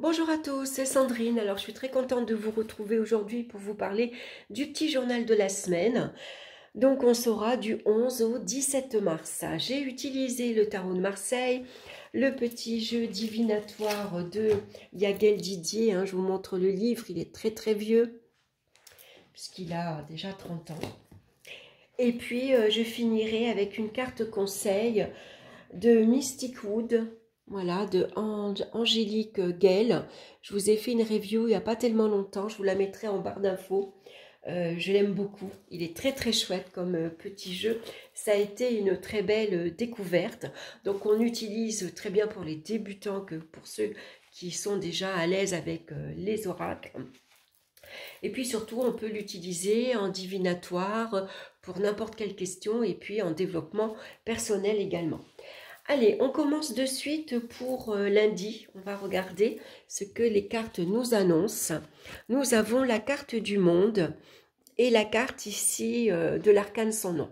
Bonjour à tous, c'est Sandrine. Alors, je suis très contente de vous retrouver aujourd'hui pour vous parler du petit journal de la semaine. Donc, on saura du 11 au 17 mars. J'ai utilisé le tarot de Marseille, le petit jeu divinatoire de Yaguel Didier. Je vous montre le livre, il est très très vieux, puisqu'il a déjà 30 ans. Et puis, je finirai avec une carte conseil de Mystic Wood. Voilà, de Angélique Gale. Je vous ai fait une review il n'y a pas tellement longtemps. Je vous la mettrai en barre d'infos. Je l'aime beaucoup. Il est très très chouette comme petit jeu. Ça a été une très belle découverte. Donc on utilise très bien pour les débutants que pour ceux qui sont déjà à l'aise avec les oracles. Et puis surtout, on peut l'utiliser en divinatoire pour n'importe quelle question et puis en développement personnel également. Allez, on commence de suite pour lundi. On va regarder ce que les cartes nous annoncent. Nous avons la carte du monde et la carte ici de l'arcane sans nom.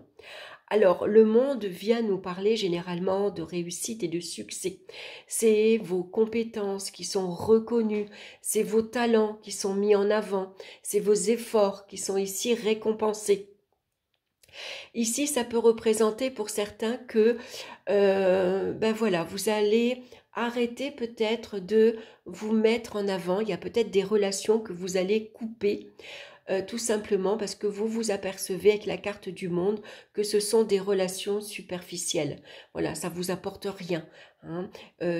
Alors, le monde vient nous parler généralement de réussite et de succès. C'est vos compétences qui sont reconnues, c'est vos talents qui sont mis en avant, c'est vos efforts qui sont ici récompensés. Ici, ça peut représenter pour certains que, ben voilà, vous allez arrêter peut-être de vous mettre en avant. Il y a peut-être des relations que vous allez couper. Tout simplement parce que vous vous apercevez avec la carte du monde que ce sont des relations superficielles. Voilà, ça vous apporte rien.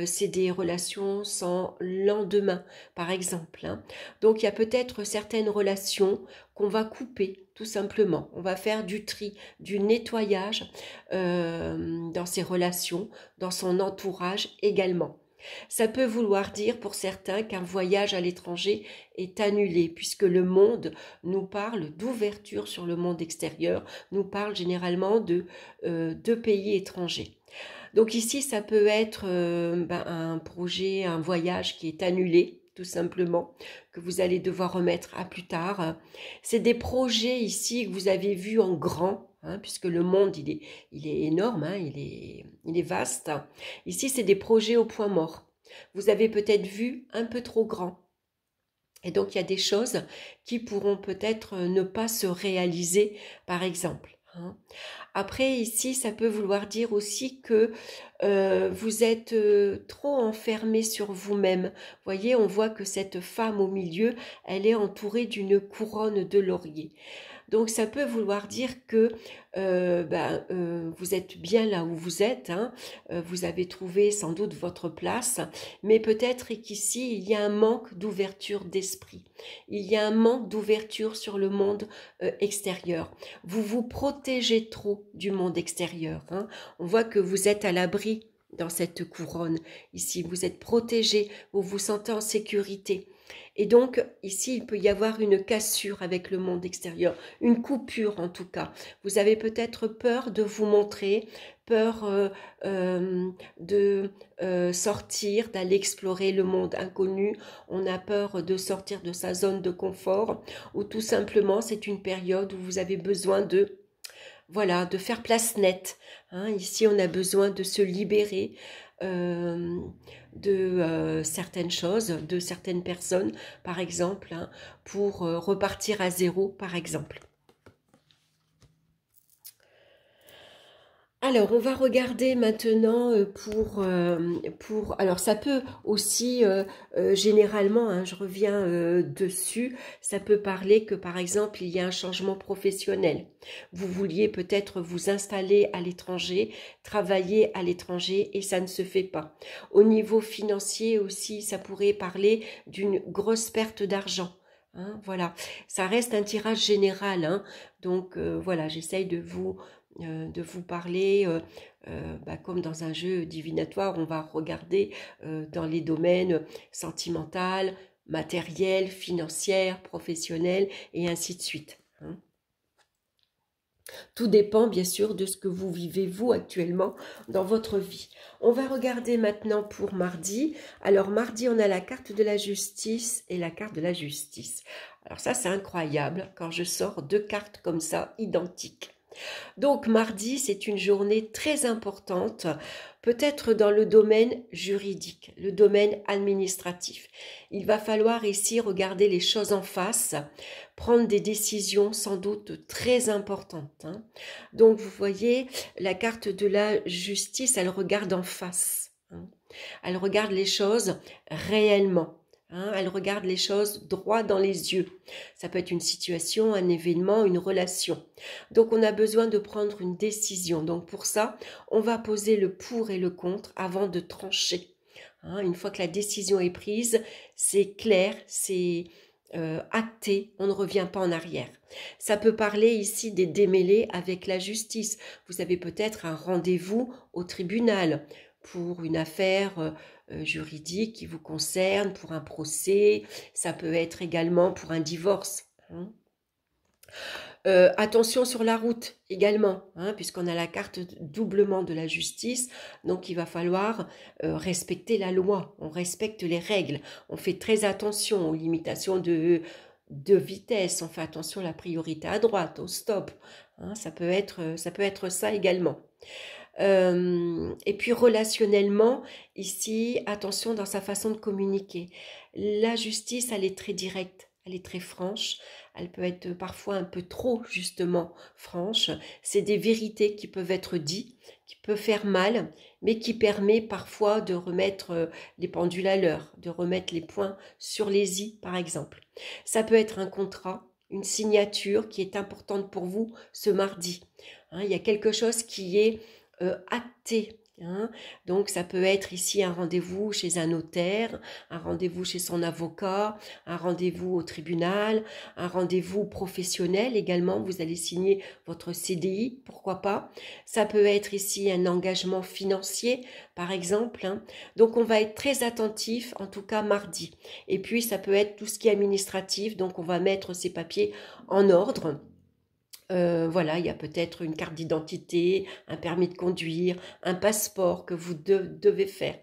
C'est des relations sans lendemain, par exemple. Donc il y a peut-être certaines relations qu'on va couper, tout simplement. On va faire du tri, du nettoyage dans ces relations, dans son entourage également. Ça peut vouloir dire pour certains qu'un voyage à l'étranger est annulé puisque le monde nous parle d'ouverture sur le monde extérieur, nous parle généralement de pays étrangers. Donc ici, ça peut être un projet, un voyage qui est annulé, tout simplement, que vous allez devoir remettre à plus tard. C'est des projets ici que vous avez vus en grand, puisque le monde, il est énorme, il est vaste. Ici, c'est des projets au point mort. Vous avez peut-être vu un peu trop grand. Et donc, il y a des choses qui pourront peut-être ne pas se réaliser, par exemple. Après, ici, ça peut vouloir dire aussi que vous êtes trop enfermé sur vous-même. Voyez, on voit que cette femme au milieu, elle est entourée d'une couronne de laurier. Donc, ça peut vouloir dire que vous êtes bien là où vous êtes. Vous avez trouvé sans doute votre place, mais peut-être qu'ici, il y a un manque d'ouverture d'esprit. Il y a un manque d'ouverture sur le monde extérieur. Vous vous protégez trop du monde extérieur. On voit que vous êtes à l'abri dans cette couronne. Ici, vous êtes protégé, vous vous sentez en sécurité. Et donc, ici, il peut y avoir une cassure avec le monde extérieur, une coupure en tout cas. Vous avez peut-être peur de vous montrer, peur de sortir, d'aller explorer le monde inconnu. On a peur de sortir de sa zone de confort ou tout simplement, c'est une période où vous avez besoin de voilà, de faire place nette. Ici, on a besoin de se libérer de certaines choses, de certaines personnes, par exemple, pour repartir à zéro, par exemple. Alors, on va regarder maintenant alors ça peut aussi, généralement, je reviens dessus, ça peut parler que par exemple, il y a un changement professionnel. Vous vouliez peut-être vous installer à l'étranger, travailler à l'étranger et ça ne se fait pas. Au niveau financier aussi, ça pourrait parler d'une grosse perte d'argent. Voilà, ça reste un tirage général, donc voilà, j'essaye de vous parler comme dans un jeu divinatoire. On va regarder dans les domaines sentimental, matériel, financier, professionnel et ainsi de suite. Tout dépend bien sûr de ce que vous vivez vous actuellement dans votre vie. On va regarder maintenant pour mardi. Alors mardi, on a la carte de la justice et la carte de la justice. Alors ça, c'est incroyable quand je sors deux cartes comme ça, identiques. Donc mardi, c'est une journée très importante, peut-être dans le domaine juridique, le domaine administratif. Il va falloir ici regarder les choses en face, prendre des décisions sans doute très importantes, hein. Donc vous voyez, la carte de la justice, elle regarde en face, hein. Elle regarde les choses réellement. Hein, elle regarde les choses droit dans les yeux. Ça peut être une situation, un événement, une relation. Donc on a besoin de prendre une décision. Donc pour ça, on va poser le pour et le contre avant de trancher. Hein, une fois que la décision est prise, c'est clair, c'est acté, on ne revient pas en arrière. Ça peut parler ici des démêlés avec la justice. Vous avez peut-être un rendez-vous au tribunal pour une affaire juridique qui vous concerne, pour un procès, ça peut être également pour un divorce, hein. Attention sur la route également, hein, puisqu'on a la carte doublement de la justice, donc il va falloir respecter la loi, on respecte les règles, on fait très attention aux limitations de vitesse, on fait attention à la priorité à droite, au stop, hein, ça peut être ça également. Et puis relationnellement, ici, attention dans sa façon de communiquer. La justice, elle est très directe, elle est très franche, elle peut être parfois un peu trop justement franche. C'est des vérités qui peuvent être dites, qui peuvent faire mal, mais qui permet parfois de remettre les pendules à l'heure, de remettre les points sur les i par exemple. Ça peut être un contrat, une signature qui est importante pour vous ce mardi. Hein, il y a quelque chose qui est acté. Hein. Donc ça peut être ici un rendez-vous chez un notaire, un rendez-vous chez son avocat, un rendez-vous au tribunal, un rendez-vous professionnel également, vous allez signer votre CDI, pourquoi pas. Ça peut être ici un engagement financier par exemple, hein. Donc on va être très attentif en tout cas mardi. Et puis ça peut être tout ce qui est administratif, donc on va mettre ces papiers en ordre. Voilà, il y a peut-être une carte d'identité, un permis de conduire, un passeport que vous devez faire.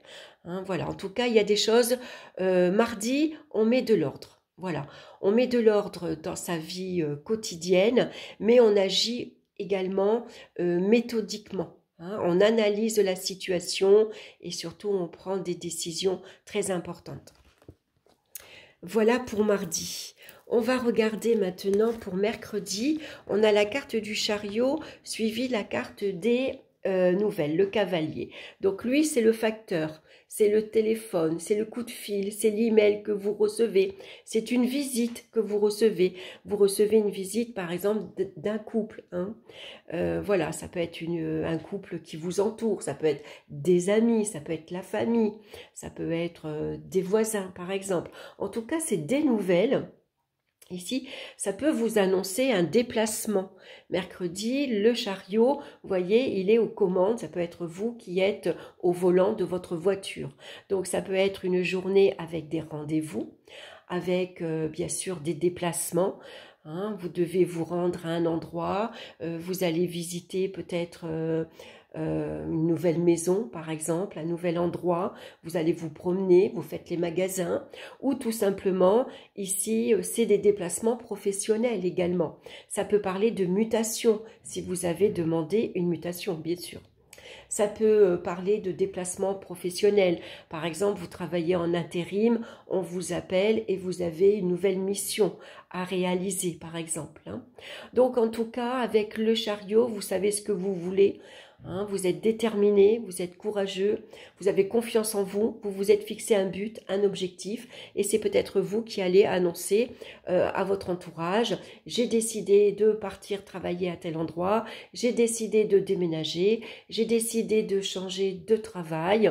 Hein, voilà, en tout cas, il y a des choses. Mardi, on met de l'ordre. Voilà, on met de l'ordre dans sa vie quotidienne, mais on agit également méthodiquement. Hein, on analyse la situation et surtout on prend des décisions très importantes. Voilà pour mardi. On va regarder maintenant pour mercredi. On a la carte du chariot suivie la carte des nouvelles, le cavalier. Donc lui, c'est le facteur, c'est le téléphone, c'est le coup de fil, c'est l'email que vous recevez, c'est une visite que vous recevez. Vous recevez une visite, par exemple, d'un couple. Hein. Voilà, ça peut être un couple qui vous entoure, ça peut être des amis, ça peut être la famille, ça peut être des voisins, par exemple. En tout cas, c'est des nouvelles. Ici, ça peut vous annoncer un déplacement. Mercredi, le chariot, vous voyez, il est aux commandes. Ça peut être vous qui êtes au volant de votre voiture. Donc, ça peut être une journée avec des rendez-vous, avec bien sûr des déplacements. Hein, vous devez vous rendre à un endroit, vous allez visiter peut-être une nouvelle maison par exemple, un nouvel endroit, vous allez vous promener, vous faites les magasins ou tout simplement ici c'est des déplacements professionnels également. Ça peut parler de mutation si vous avez demandé une mutation bien sûr. Ça peut parler de déplacement professionnel. Par exemple, vous travaillez en intérim, on vous appelle et vous avez une nouvelle mission à réaliser, par exemple. Hein. Donc, en tout cas, avec le chariot, vous savez ce que vous voulez. Hein, vous êtes déterminé, vous êtes courageux, vous avez confiance en vous, vous vous êtes fixé un but, un objectif, et c'est peut-être vous qui allez annoncer à votre entourage, j'ai décidé de partir travailler à tel endroit, j'ai décidé de déménager, j'ai décidé de changer de travail,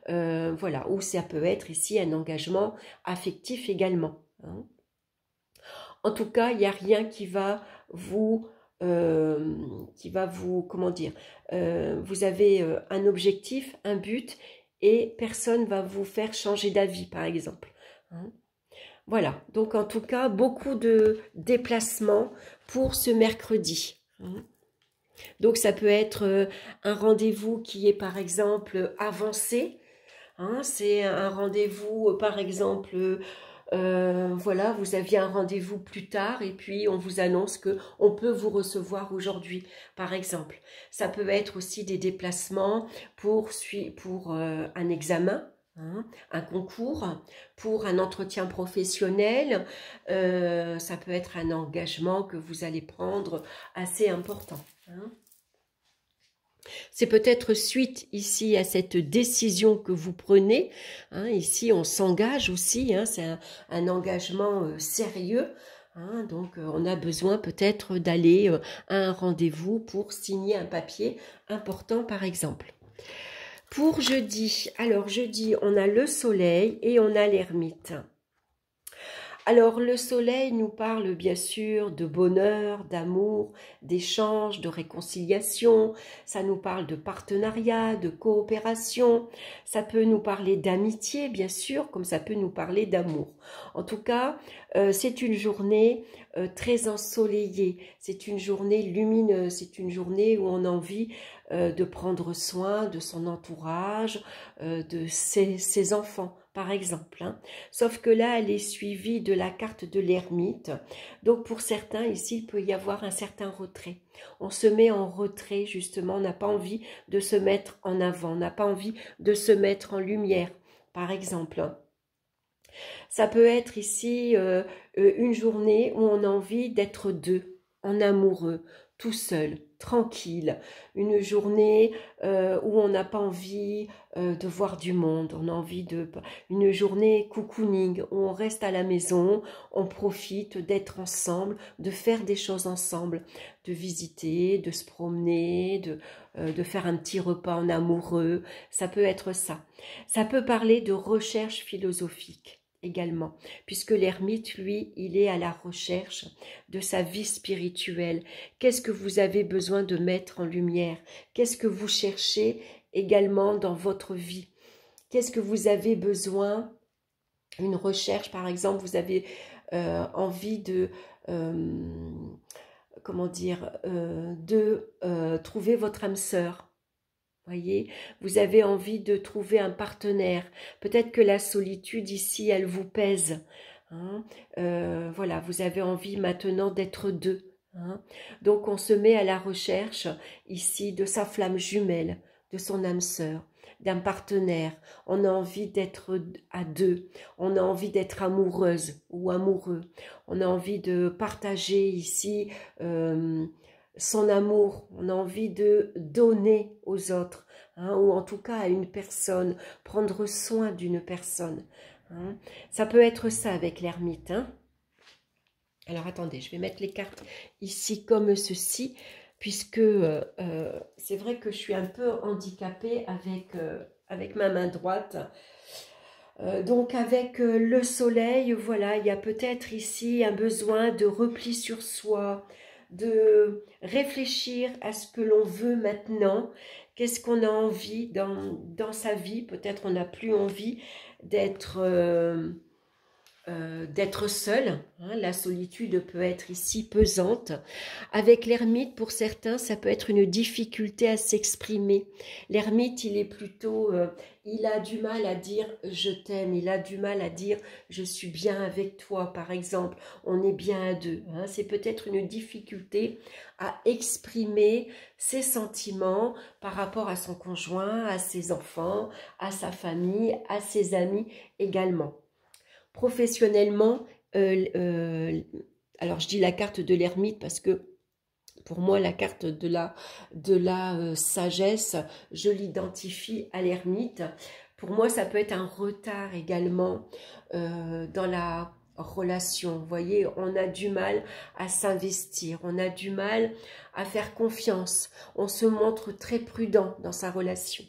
voilà, ou ça peut être ici un engagement affectif également. Hein. En tout cas, il n'y a rien qui va vous comment dire, vous avez un objectif, un but, et personne va vous faire changer d'avis, par exemple. Hein. Voilà, donc en tout cas, beaucoup de déplacements pour ce mercredi. Hein. Donc ça peut être un rendez-vous qui est par exemple avancé. Hein, c'est un rendez-vous par exemple voilà, vous aviez un rendez-vous plus tard et puis on vous annonce que on peut vous recevoir aujourd'hui, par exemple. Ça peut être aussi des déplacements pour un examen, hein, un concours, pour un entretien professionnel. Ça peut être un engagement que vous allez prendre assez important, hein. C'est peut-être suite ici à cette décision que vous prenez, hein, ici on s'engage aussi, hein, c'est un engagement sérieux, hein, donc on a besoin peut-être d'aller à un rendez-vous pour signer un papier important par exemple. Pour jeudi, alors jeudi on a le soleil et on a l'ermite. Alors le soleil nous parle bien sûr de bonheur, d'amour, d'échange, de réconciliation, ça nous parle de partenariat, de coopération, ça peut nous parler d'amitié bien sûr, comme ça peut nous parler d'amour. En tout cas, c'est une journée très ensoleillée, c'est une journée lumineuse, c'est une journée où on a envie de prendre soin de son entourage, de ses enfants par exemple, hein. Sauf que là, elle est suivie de la carte de l'ermite. Donc pour certains, ici, il peut y avoir un certain retrait. On se met en retrait, justement, on n'a pas envie de se mettre en avant, on n'a pas envie de se mettre en lumière, par exemple. Ça peut être ici une journée où on a envie d'être deux, en amoureux, tout seul, tranquille. Une journée où on n'a pas envie de voir du monde, on a envie de... Une journée cocooning, où on reste à la maison, on profite d'être ensemble, de faire des choses ensemble, de visiter, de se promener, de faire un petit repas en amoureux. Ça peut être ça. Ça peut parler de recherche philosophique également, puisque l'ermite, lui, il est à la recherche de sa vie spirituelle. Qu'est-ce que vous avez besoin de mettre en lumière? Qu'est-ce que vous cherchez également dans votre vie? Qu'est-ce que vous avez besoin? Une recherche, par exemple, vous avez envie de... comment dire, trouver votre âme sœur. Voyez, vous avez envie de trouver un partenaire. Peut-être que la solitude ici, elle vous pèse, hein. Voilà, vous avez envie maintenant d'être deux, hein. Donc on se met à la recherche ici de sa flamme jumelle, de son âme sœur, d'un partenaire. On a envie d'être à deux, on a envie d'être amoureuse ou amoureux. On a envie de partager ici son amour, on a envie de donner aux autres, hein, ou en tout cas à une personne, prendre soin d'une personne, hein. Ça peut être ça avec l'ermite, hein. Alors attendez, je vais mettre les cartes ici comme ceci, puisque c'est vrai que je suis un peu handicapée avec ma main droite. Donc avec le soleil, voilà, il y a peut-être ici un besoin de repli sur soi, de réfléchir à ce que l'on veut maintenant, qu'est-ce qu'on a envie dans sa vie. Peut-être on n'a plus envie d'être seul, hein. La solitude peut être ici pesante. Avec l'ermite, pour certains, ça peut être une difficulté à s'exprimer. L'ermite, il est plutôt, il a du mal à dire « je t'aime », il a du mal à dire « je suis bien avec toi », par exemple, on est bien à deux, hein. C'est peut-être une difficulté à exprimer ses sentiments par rapport à son conjoint, à ses enfants, à sa famille, à ses amis également. Professionnellement, alors je dis la carte de l'ermite parce que pour moi la carte de la sagesse, je l'identifie à l'ermite. Pour moi ça peut être un retard également dans la relation. Vous voyez, on a du mal à s'investir, on a du mal à faire confiance, on se montre très prudent dans sa relation.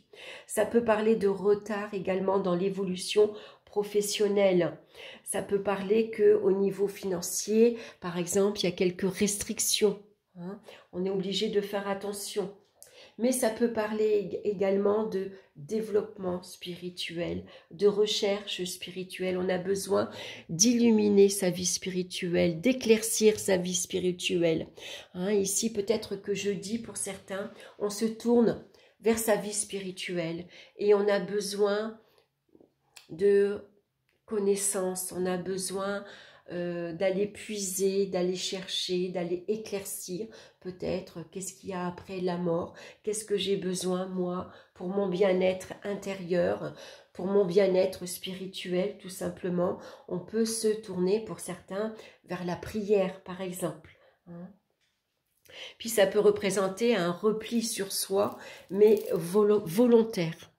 Ça peut parler de retard également dans l'évolution professionnelle. Ça peut parler qu'au niveau financier, par exemple, il y a quelques restrictions, hein. On est obligé de faire attention. Mais ça peut parler également de développement spirituel, de recherche spirituelle. On a besoin d'illuminer sa vie spirituelle, d'éclaircir sa vie spirituelle, hein. Ici, peut-être que jeudi, pour certains, on se tourne vers sa vie spirituelle et on a besoin de connaissances, on a besoin d'aller puiser, d'aller chercher, d'aller éclaircir peut-être qu'est-ce qu'il y a après la mort, qu'est-ce que j'ai besoin moi pour mon bien-être intérieur, pour mon bien-être spirituel tout simplement. On peut se tourner pour certains vers la prière par exemple. Puis ça peut représenter un repli sur soi mais volontaire.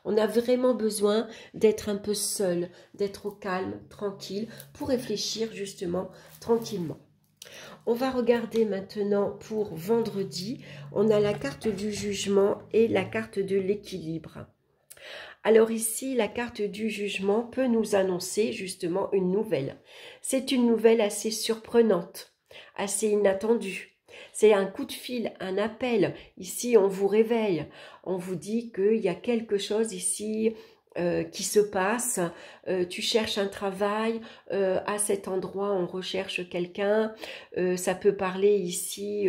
On a vraiment besoin d'être un peu seul, d'être au calme, tranquille, pour réfléchir justement tranquillement. On va regarder maintenant pour vendredi. On a la carte du jugement et la carte de l'équilibre. Alors ici, la carte du jugement peut nous annoncer justement une nouvelle. C'est une nouvelle assez surprenante, assez inattendue. C'est un coup de fil, un appel. Ici, on vous réveille. On vous dit qu'il y a quelque chose ici qui se passe. Tu cherches un travail. À cet endroit, on recherche quelqu'un. Ça peut parler ici,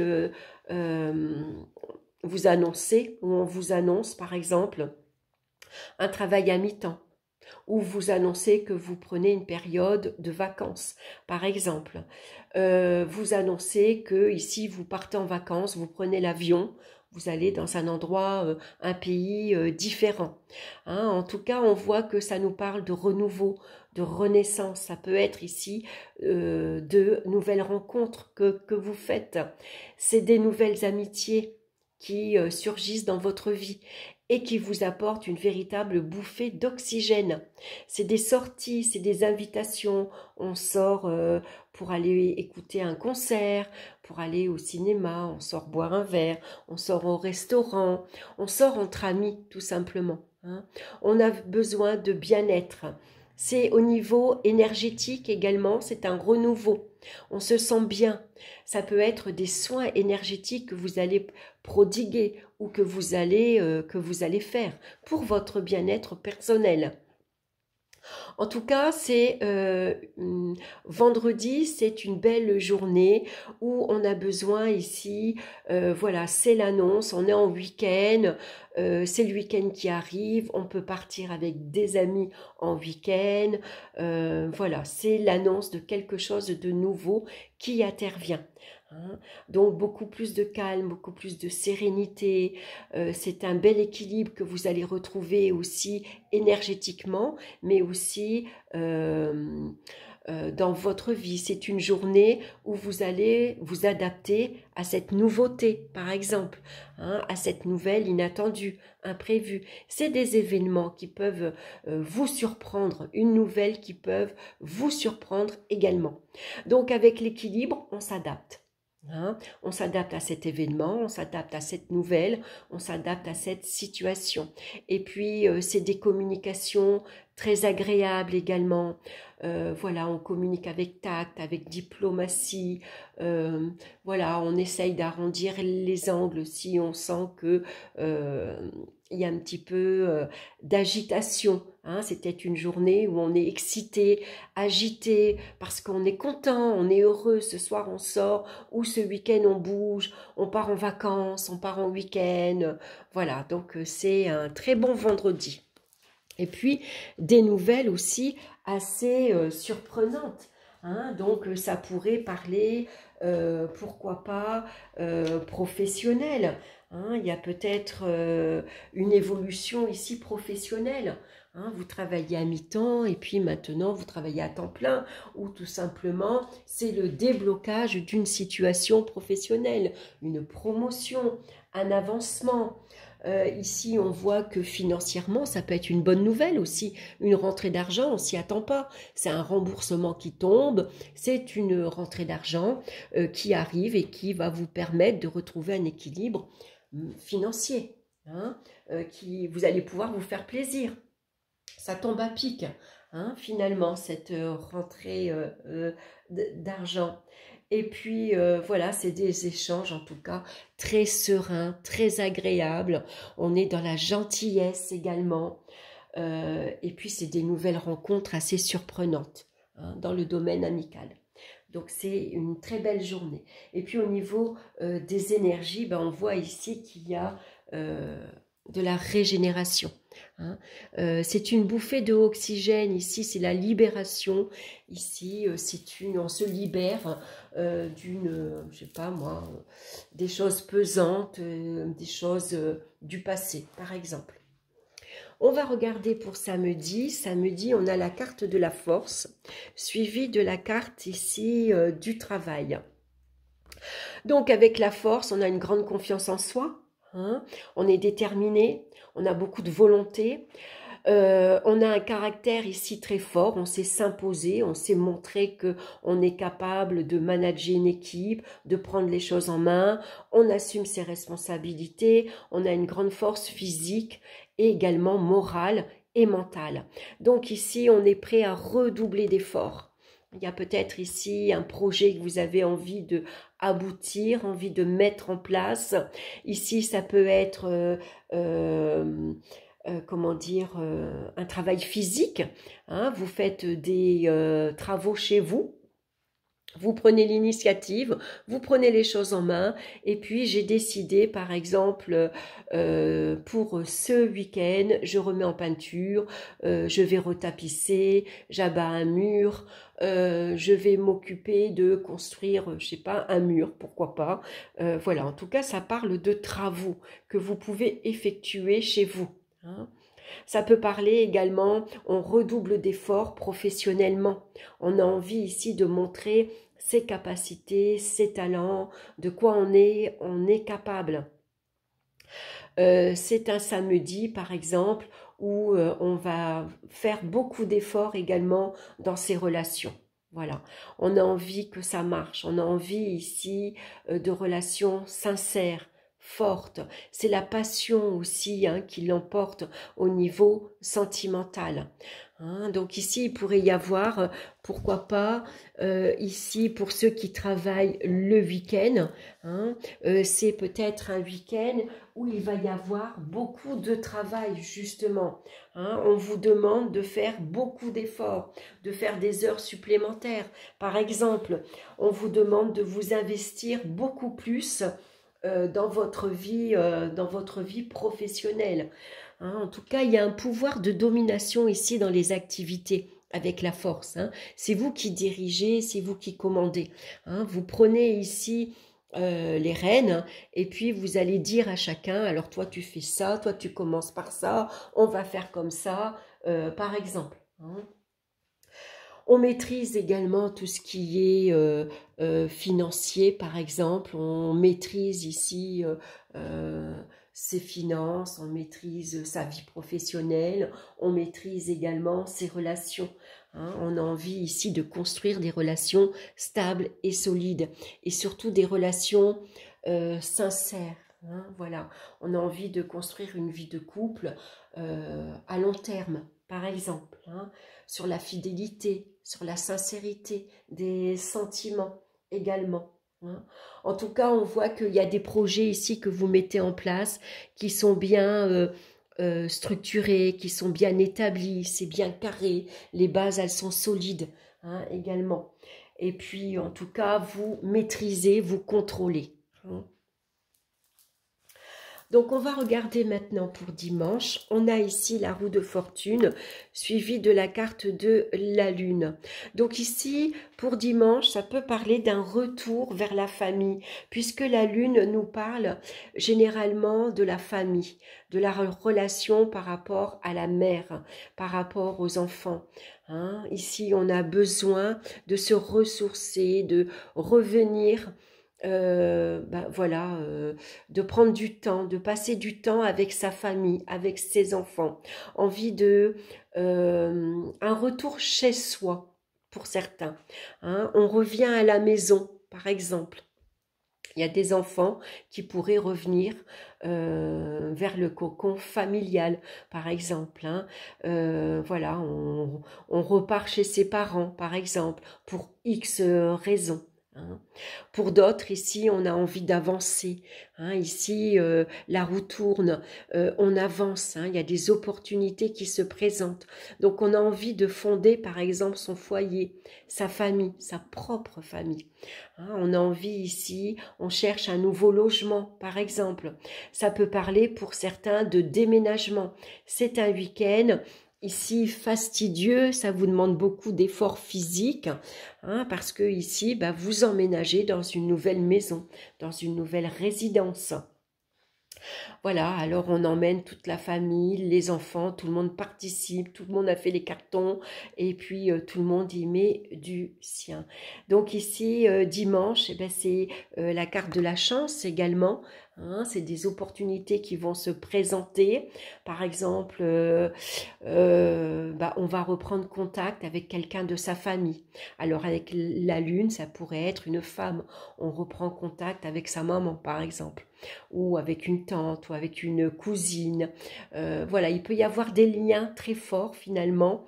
vous annoncer, ou on vous annonce, par exemple, un travail à mi-temps. Ou vous annoncez que vous prenez une période de vacances, par exemple. Vous annoncez que ici vous partez en vacances, vous prenez l'avion, vous allez dans un endroit, un pays différent. En tout cas, on voit que ça nous parle de renouveau, de renaissance. Ça peut être ici de nouvelles rencontres que vous faites. C'est des nouvelles amitiés qui surgissent dans votre vie et qui vous apportent une véritable bouffée d'oxygène. C'est des sorties, c'est des invitations. On sort pour aller écouter un concert, pour aller au cinéma, on sort boire un verre, on sort au restaurant, on sort entre amis tout simplement. On a besoin de bien-être. C'est au niveau énergétique également, c'est un renouveau. On se sent bien. Ça peut être des soins énergétiques que vous allez prodiguer ou que vous allez faire pour votre bien-être personnel. En tout cas, c'est vendredi, c'est une belle journée où on a besoin ici, voilà, c'est l'annonce, on est en week-end, c'est le week-end qui arrive, on peut partir avec des amis en week-end, voilà, c'est l'annonce de quelque chose de nouveau qui intervient. Donc beaucoup plus de calme, beaucoup plus de sérénité, c'est un bel équilibre que vous allez retrouver aussi énergétiquement, mais aussi dans votre vie. C'est une journée où vous allez vous adapter à cette nouveauté, par exemple, à cette nouvelle inattendue, imprévue. C'est des événements qui peuvent vous surprendre, une nouvelle qui peuvent vous surprendre également. Donc avec l'équilibre, on s'adapte. On s'adapte à cet événement, on s'adapte à cette nouvelle, on s'adapte à cette situation. Et puis, c'est des communications très agréables également. Voilà, on communique avec tact, avec diplomatie. Voilà, on essaye d'arrondir les angles si on sent que il y a un petit peu d'agitation. C'était une journée où on est excité, agité, parce qu'on est content, on est heureux. Ce soir, on sort, ou ce week-end, on bouge, on part en vacances, on part en week-end. Voilà, donc c'est un très bon vendredi. Et puis, des nouvelles aussi assez surprenantes. Donc, ça pourrait parler, pourquoi pas, professionnel. Il y a peut-être une évolution ici professionnelle. Vous travaillez à mi-temps et puis maintenant vous travaillez à temps plein, ou tout simplement c'est le déblocage d'une situation professionnelle, une promotion, un avancement. Ici, on voit que financièrement, ça peut être une bonne nouvelle aussi. Une rentrée d'argent, on s'y attend pas. C'est un remboursement qui tombe, c'est une rentrée d'argent qui arrive et qui va vous permettre de retrouver un équilibre financier. Vous allez pouvoir vous faire plaisir. Ça tombe à pic, finalement, cette rentrée d'argent. Et puis, voilà, c'est des échanges, en tout cas, très sereins, très agréables. On est dans la gentillesse également. Et puis, c'est des nouvelles rencontres assez surprenantes dans le domaine amical. Donc, c'est une très belle journée. Et puis, au niveau des énergies, on voit ici qu'il y a de la régénération. Hein. C'est une bouffée d'oxygène, ici c'est la libération, ici on se libère je sais pas moi, des choses pesantes, des choses du passé par exemple. On va regarder pour samedi. Samedi, on a la carte de la force, suivie de la carte ici du travail. Donc avec la force, on a une grande confiance en soi, hein, on est déterminé, on a beaucoup de volonté, on a un caractère ici très fort, on sait s'imposer, on sait montrer qu'on est capable de manager une équipe, de prendre les choses en main, on assume ses responsabilités, on a une grande force physique et également morale et mentale. Donc ici, on est prêt à redoubler d'efforts. Il y a peut-être ici un projet que vous avez envie de aboutir, envie de mettre en place. Ici, ça peut être, comment dire, un travail physique. Hein, vous faites des travaux chez vous. Vous prenez l'initiative, vous prenez les choses en main et puis j'ai décidé par exemple pour ce week-end, je remets en peinture, je vais retapisser, j'abats un mur, je vais m'occuper de construire, je sais pas, un mur, pourquoi pas. Voilà, en tout cas ça parle de travaux que vous pouvez effectuer chez vous. Hein. Ça peut parler également, on redouble d'efforts professionnellement. On a envie ici de montrer ses capacités, ses talents, de quoi on est capable. C'est un samedi, par exemple, où on va faire beaucoup d'efforts également dans ses relations. Voilà, on a envie que ça marche, on a envie ici de relations sincères, fortes. C'est la passion aussi hein, qui l'emporte au niveau sentimental. Hein, donc ici, il pourrait y avoir, pourquoi pas, ici pour ceux qui travaillent le week-end, hein, c'est peut-être un week-end où il va y avoir beaucoup de travail justement. Hein, on vous demande de faire beaucoup d'efforts, de faire des heures supplémentaires. Par exemple, on vous demande de vous investir beaucoup plus dans votre vie professionnelle. Hein, en tout cas, il y a un pouvoir de domination ici dans les activités avec la force. Hein. C'est vous qui dirigez, c'est vous qui commandez. Hein. Vous prenez ici les rênes hein, et puis vous allez dire à chacun, alors toi tu fais ça, toi tu commences par ça, on va faire comme ça, par exemple. Hein. On maîtrise également tout ce qui est financier, par exemple. On maîtrise ici ses finances, on maîtrise sa vie professionnelle, on maîtrise également ses relations. Hein. On a envie ici de construire des relations stables et solides, et surtout des relations sincères. Hein. Voilà, on a envie de construire une vie de couple à long terme, par exemple, hein, sur la fidélité, sur la sincérité, des sentiments également. Hein. En tout cas, on voit qu'il y a des projets ici que vous mettez en place qui sont bien structurés, qui sont bien établis, c'est bien carré, les bases, elles sont solides hein, également. Et puis, en tout cas, vous maîtrisez, vous contrôlez. Hein. Donc, on va regarder maintenant pour dimanche. On a ici la roue de fortune, suivie de la carte de la lune. Donc ici, pour dimanche, ça peut parler d'un retour vers la famille, puisque la lune nous parle généralement de la famille, de la relation par rapport à la mère, par rapport aux enfants. Hein, ici, on a besoin de se ressourcer, de revenir voilà, de prendre du temps, de passer du temps avec sa famille, avec ses enfants. Envie de un retour chez soi pour certains. Hein. On revient à la maison, par exemple. Il y a des enfants qui pourraient revenir vers le cocon familial, par exemple. Hein. Voilà, on repart chez ses parents, par exemple, pour X raisons. hein. Pour d'autres, ici, on a envie d'avancer, hein. Ici, la roue tourne, on avance, hein. Il y a des opportunités qui se présentent. Donc, on a envie de fonder, par exemple, son foyer, sa famille, sa propre famille, hein. On a envie ici, on cherche un nouveau logement, par exemple. Ça peut parler pour certains de déménagement. C'est un week-end ici fastidieux, ça vous demande beaucoup d'efforts physiques, hein, parce que ici, bah, vous emménagez dans une nouvelle maison, dans une nouvelle résidence. Voilà, alors on emmène toute la famille, les enfants, tout le monde participe, tout le monde a fait les cartons et puis tout le monde y met du sien. Donc ici, dimanche, eh ben, c'est la carte de la chance également, hein, c'est des opportunités qui vont se présenter. Par exemple, bah, on va reprendre contact avec quelqu'un de sa famille. Alors avec la lune, ça pourrait être une femme. On reprend contact avec sa maman, par exemple, ou avec une tante, ou avec une cousine. Voilà, il peut y avoir des liens très forts finalement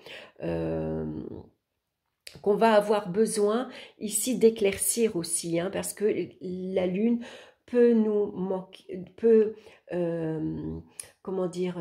qu'on va avoir besoin ici d'éclaircir aussi, hein, parce que la lune peut nous manquer, peut, comment dire,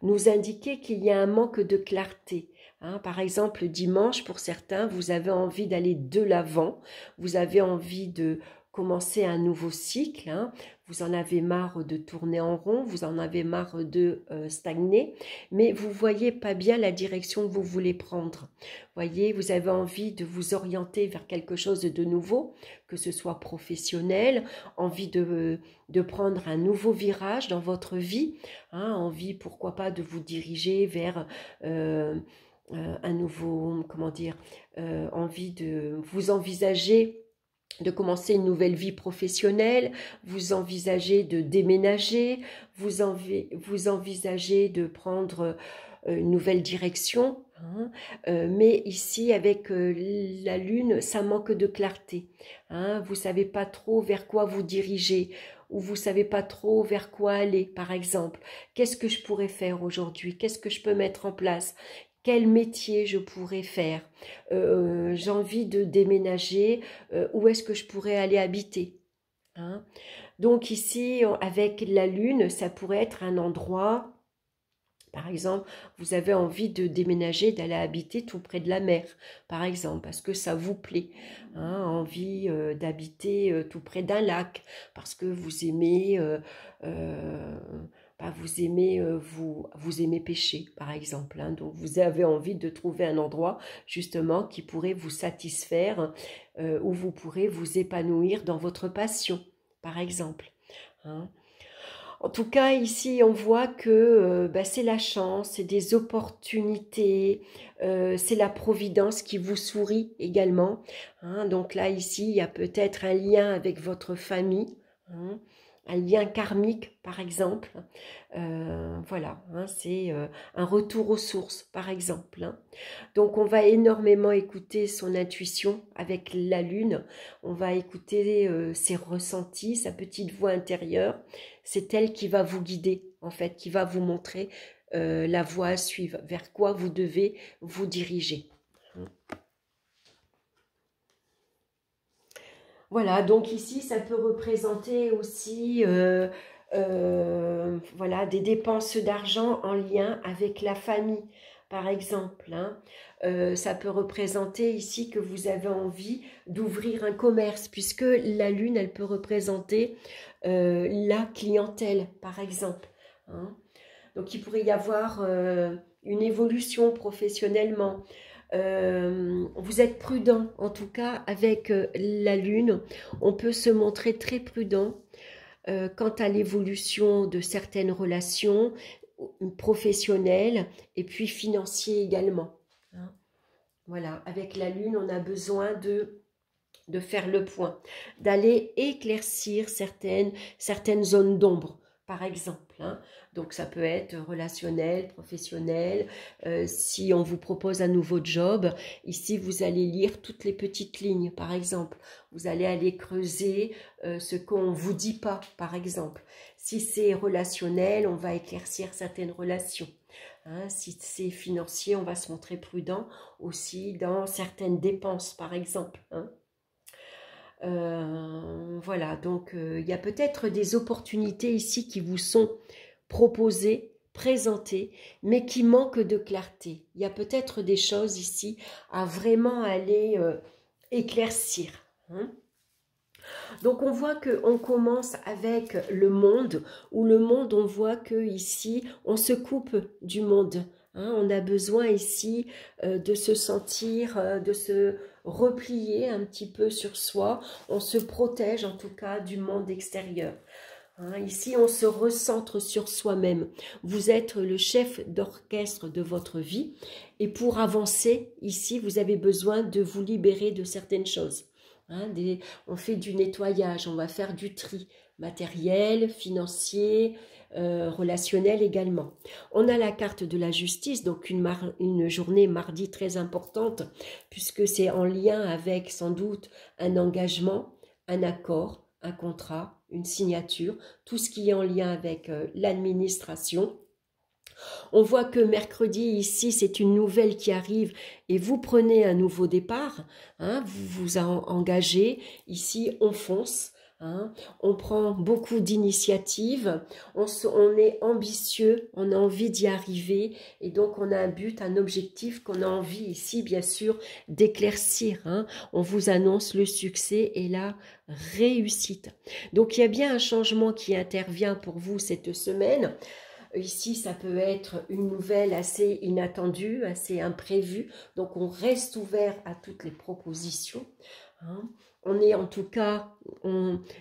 nous indiquer qu'il y a un manque de clarté. Hein. Par exemple, dimanche, pour certains, vous avez envie d'aller de l'avant, vous avez envie de commencer un nouveau cycle, hein. Vous en avez marre de tourner en rond, vous en avez marre de stagner, mais vous voyez pas bien la direction que vous voulez prendre. Voyez, vous avez envie de vous orienter vers quelque chose de nouveau, que ce soit professionnel, envie de prendre un nouveau virage dans votre vie, hein, envie, pourquoi pas, de vous diriger vers un nouveau, comment dire, envie de vous envisager de commencer une nouvelle vie professionnelle, vous envisagez de déménager, vous envisagez de prendre une nouvelle direction, hein. Mais ici, avec la lune, ça manque de clarté, hein. Vous ne savez pas trop vers quoi vous diriger, ou vous ne savez pas trop vers quoi aller, par exemple. Qu'est-ce que je pourrais faire aujourd'hui? Qu'est-ce que je peux mettre en place? Quel métier je pourrais faire? J'ai envie de déménager, où est-ce que je pourrais aller habiter, hein? Donc ici, avec la lune, ça pourrait être un endroit, par exemple, vous avez envie de déménager, d'aller habiter tout près de la mer, par exemple, parce que ça vous plaît, hein, envie d'habiter tout près d'un lac, parce que vous aimez, bah, vous aimez pêcher, par exemple, hein. Donc vous avez envie de trouver un endroit justement qui pourrait vous satisfaire, où vous pourrez vous épanouir dans votre passion, par exemple, hein. En tout cas, ici, on voit que bah, c'est la chance, c'est des opportunités, c'est la providence qui vous sourit également, hein. Donc là, ici, il y a peut-être un lien avec votre famille, hein, un lien karmique, par exemple. Voilà, hein, c'est un retour aux sources, par exemple, hein. Donc, on va énormément écouter son intuition avec la lune. On va écouter ses ressentis, sa petite voix intérieure. C'est elle qui va vous guider, en fait, qui va vous montrer la voie à suivre, vers quoi vous devez vous diriger. Voilà, donc ici, ça peut représenter aussi voilà, des dépenses d'argent en lien avec la famille, par exemple, hein. Ça peut représenter ici que vous avez envie d'ouvrir un commerce, puisque la lune, elle peut représenter la clientèle, par exemple, hein. Donc, il pourrait y avoir une évolution professionnellement. Vous êtes prudent, en tout cas, avec la lune. On peut se montrer très prudent quant à l'évolution de certaines relations professionnelles et puis financières également, hein. Voilà, avec la lune, on a besoin de faire le point, d'aller éclaircir certaines zones d'ombre, par exemple, hein. Donc ça peut être relationnel, professionnel. Si on vous propose un nouveau job, ici vous allez lire toutes les petites lignes, par exemple. Vous allez aller creuser ce qu'on ne vous dit pas, par exemple. Si c'est relationnel, on va éclaircir certaines relations, hein. Si c'est financier, on va se montrer prudent aussi dans certaines dépenses, par exemple, hein. Voilà, donc il y a peut-être des opportunités ici qui vous sont proposées, présentées, mais qui manquent de clarté. Il y a peut-être des choses ici à vraiment aller éclaircir. Hein. Donc on voit qu'on commence avec le monde, où le monde, on voit que ici on se coupe du monde. Hein, on a besoin ici de se sentir, de se replier un petit peu sur soi. On se protège en tout cas du monde extérieur. Hein, ici, on se recentre sur soi-même. Vous êtes le chef d'orchestre de votre vie. Et pour avancer, ici, vous avez besoin de vous libérer de certaines choses. Hein, on fait du nettoyage, on va faire du tri matériel, financier, relationnel également. On a la carte de la justice, donc une journée mardi très importante, puisque c'est en lien avec sans doute un engagement, un accord, un contrat, une signature, tout ce qui est en lien avec l'administration. On voit que mercredi, ici, c'est une nouvelle qui arrive et vous prenez un nouveau départ. Hein, vous vous engagez. Ici, on fonce. Hein, on prend beaucoup d'initiatives. On est ambitieux. On a envie d'y arriver. Et donc, on a un but, un objectif qu'on a envie ici, bien sûr, d'éclaircir. Hein. On vous annonce le succès et la réussite. Donc, il y a bien un changement qui intervient pour vous cette semaine. Ici, ça peut être une nouvelle assez inattendue, assez imprévue. Donc, on reste ouvert à toutes les propositions. Hein. On est en tout cas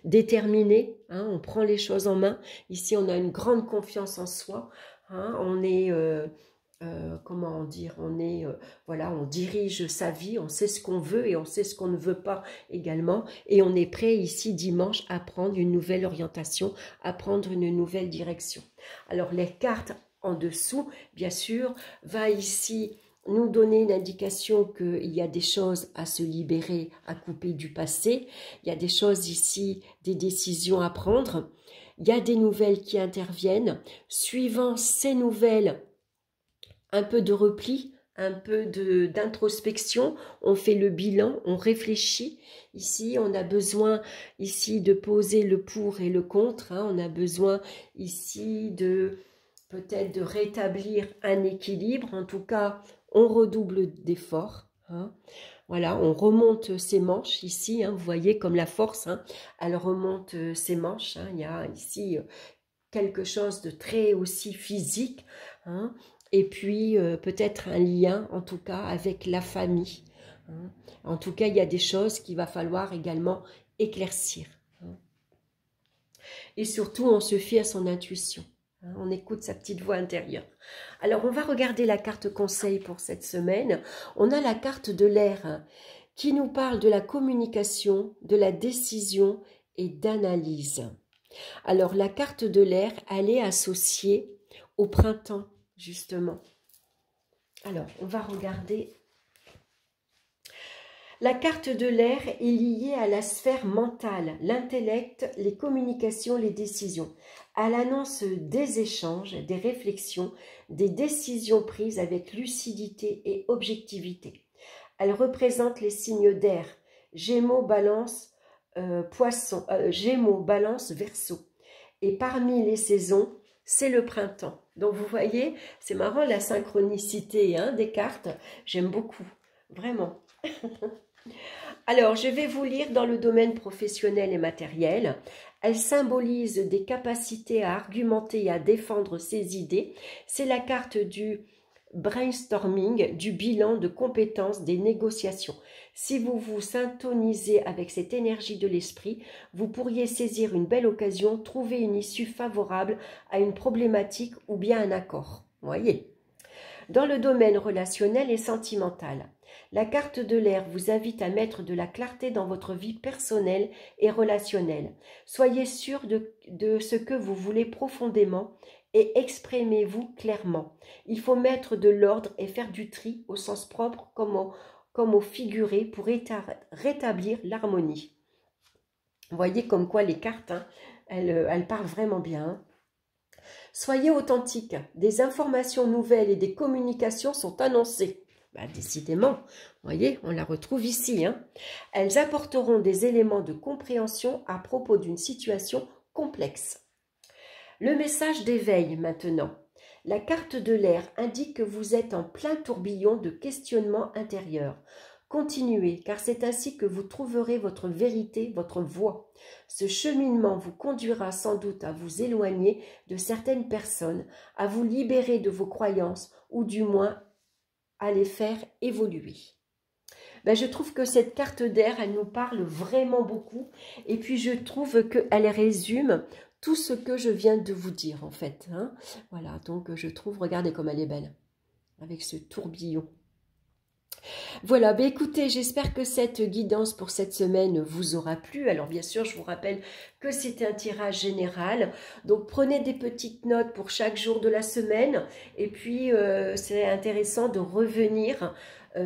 déterminé. Hein. On prend les choses en main. Ici, on a une grande confiance en soi. Hein. On est... comment dire, voilà, on dirige sa vie, on sait ce qu'on veut et on sait ce qu'on ne veut pas également, et on est prêt ici dimanche à prendre une nouvelle orientation, à prendre une nouvelle direction. Alors les cartes en dessous, bien sûr, va ici nous donner une indication qu'il y a des choses à se libérer, à couper du passé, il y a des choses ici, des décisions à prendre, il y a des nouvelles qui interviennent, suivant ces nouvelles, un peu de repli, un peu d'introspection, on fait le bilan, on réfléchit. Ici, on a besoin ici de poser le pour et le contre. Hein. On a besoin ici de peut-être de rétablir un équilibre. En tout cas, on redouble d'efforts. Hein. Voilà, on remonte ses manches ici. Hein. Vous voyez comme la force, hein, elle remonte ses manches. Hein. Il y a ici quelque chose de très aussi physique. Hein. Et puis peut-être un lien en tout cas avec la famille. Hein. En tout cas, il y a des choses qu'il va falloir également éclaircir. Hein. Et surtout, on se fie à son intuition. Hein. On écoute sa petite voix intérieure. Alors, on va regarder la carte conseil pour cette semaine. On a la carte de l'air qui nous parle de la communication, de la décision et d'analyse. Alors, la carte de l'air, elle est associée au printemps, justement. Alors, on va regarder. La carte de l'air est liée à la sphère mentale, l'intellect, les communications, les décisions. Elle annonce des échanges, des réflexions, des décisions prises avec lucidité et objectivité. Elle représente les signes d'air, Gémeaux, Balance, Poisson, Gémeaux, Balance, Verseau. Et parmi les saisons, c'est le printemps. Donc vous voyez, c'est marrant la synchronicité hein, des cartes. J'aime beaucoup, vraiment. Alors, je vais vous lire dans le domaine professionnel et matériel. Elle symbolise des capacités à argumenter et à défendre ses idées. C'est la carte du brainstorming, du bilan de compétences, des négociations. Si vous vous syntonisez avec cette énergie de l'esprit, vous pourriez saisir une belle occasion, trouver une issue favorable à une problématique ou bien un accord. Voyez. Dans le domaine relationnel et sentimental, la carte de l'air vous invite à mettre de la clarté dans votre vie personnelle et relationnelle. Soyez sûr de ce que vous voulez profondément et exprimez-vous clairement. Il faut mettre de l'ordre et faire du tri au sens propre comme au figuré pour rétablir l'harmonie. Vous voyez comme quoi les cartes, hein, elles parlent vraiment bien. Hein. Soyez authentique. Des informations nouvelles et des communications sont annoncées. Bah, décidément, vous voyez, on la retrouve ici. Hein. Elles apporteront des éléments de compréhension à propos d'une situation complexe. Le message d'éveil maintenant. La carte de l'air indique que vous êtes en plein tourbillon de questionnement intérieur. Continuez, car c'est ainsi que vous trouverez votre vérité, votre voie. Ce cheminement vous conduira sans doute à vous éloigner de certaines personnes, à vous libérer de vos croyances, ou du moins à les faire évoluer. Ben, je trouve que cette carte d'air, elle nous parle vraiment beaucoup. Et puis, je trouve qu'elle résume tout ce que je viens de vous dire, en fait. Hein. Voilà, donc je trouve, regardez comme elle est belle, avec ce tourbillon. Voilà, ben écoutez, j'espère que cette guidance pour cette semaine vous aura plu. Alors bien sûr, je vous rappelle que c'est un tirage général. Donc prenez des petites notes pour chaque jour de la semaine. Et puis, c'est intéressant de revenir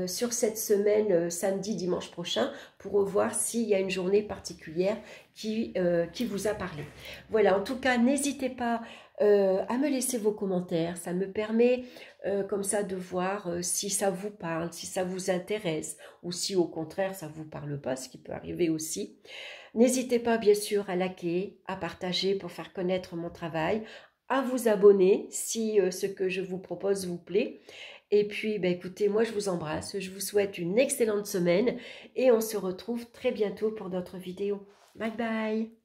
sur cette semaine, samedi, dimanche prochain, pour voir s'il y a une journée particulière qui vous a parlé. Voilà, en tout cas, n'hésitez pas à me laisser vos commentaires. Ça me permet comme ça de voir si ça vous parle, si ça vous intéresse, ou si au contraire ça ne vous parle pas, ce qui peut arriver aussi. N'hésitez pas bien sûr à liker, à partager pour faire connaître mon travail, à vous abonner si ce que je vous propose vous plaît. Et puis, ben, écoutez, moi je vous embrasse, je vous souhaite une excellente semaine et on se retrouve très bientôt pour d'autres vidéos. Bye bye!